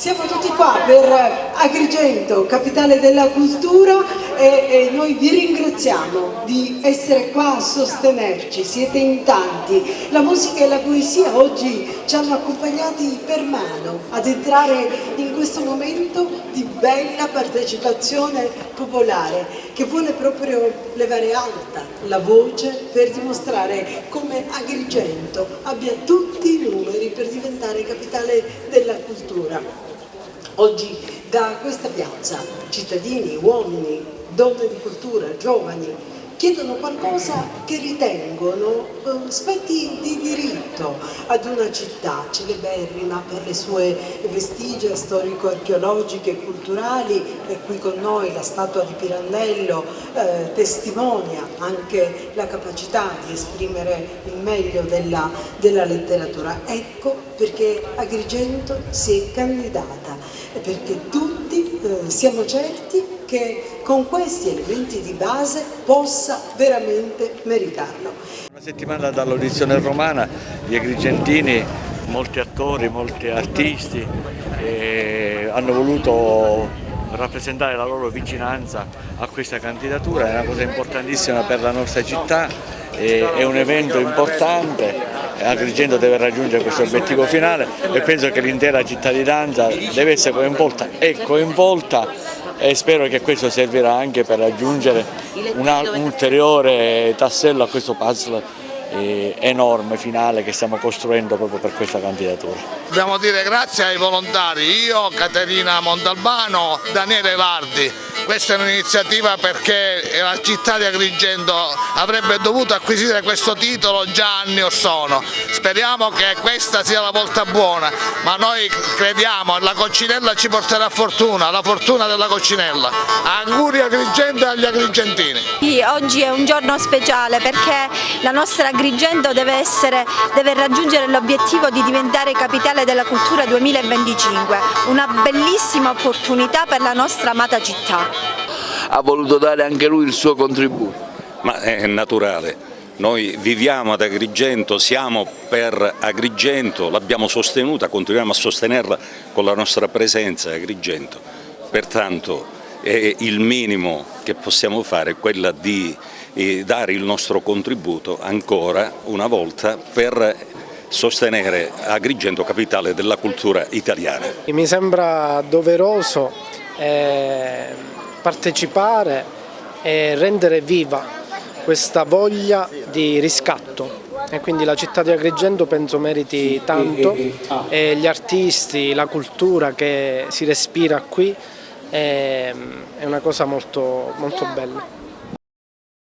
Siamo tutti qua per Agrigento, capitale della cultura, e noi vi ringraziamo di essere qua a sostenerci, siete in tanti. La musica e la poesia oggi ci hanno accompagnati per mano ad entrare in questo momento di bella partecipazione popolare che vuole proprio levare alta la voce per dimostrare come Agrigento abbia tutti i numeri per diventare capitale della cultura. Oggi da questa piazza cittadini, uomini, donne di cultura, giovani chiedono qualcosa che ritengono spetti di diritto ad una città celeberrima per le sue vestigia storico-archeologiche e culturali, e qui con noi la statua di Pirandello testimonia anche la capacità di esprimere il meglio della letteratura. Ecco perché Agrigento si è candidata, perché tutti siamo certi che con questi elementi di base possa veramente meritarlo. Una settimana dall'audizione romana, gli agrigentini, molti attori, molti artisti hanno voluto rappresentare la loro vicinanza a questa candidatura. È una cosa importantissima per la nostra città, è un evento importante. Agrigento deve raggiungere questo obiettivo finale e penso che l'intera cittadinanza deve essere coinvolta e spero che questo servirà anche per aggiungere un ulteriore tassello a questo puzzle enorme finale che stiamo costruendo proprio per questa candidatura. Dobbiamo dire grazie ai volontari, io, Caterina Montalbano, Daniele Lardi. Questa è un'iniziativa perché la città di Agrigento avrebbe dovuto acquisire questo titolo già anni or sono. Speriamo che questa sia la volta buona, ma noi crediamo che la Coccinella ci porterà fortuna, la fortuna della Coccinella. Auguri Agrigento e agli agrigentini. Oggi è un giorno speciale perché la nostra Agrigento deve raggiungere l'obiettivo di diventare capitale della cultura 2025, una bellissima opportunità per la nostra amata città. Ha voluto dare anche lui il suo contributo. Ma è naturale, noi viviamo ad Agrigento, siamo per Agrigento, l'abbiamo sostenuta, continuiamo a sostenerla con la nostra presenza a Agrigento, pertanto il minimo che possiamo fare è quella di dare il nostro contributo ancora una volta per sostenere Agrigento capitale della cultura italiana. Mi sembra doveroso partecipare e rendere viva questa voglia di riscatto, e quindi la città di Agrigento penso meriti tanto, e gli artisti, la cultura che si respira qui è una cosa molto, molto bella.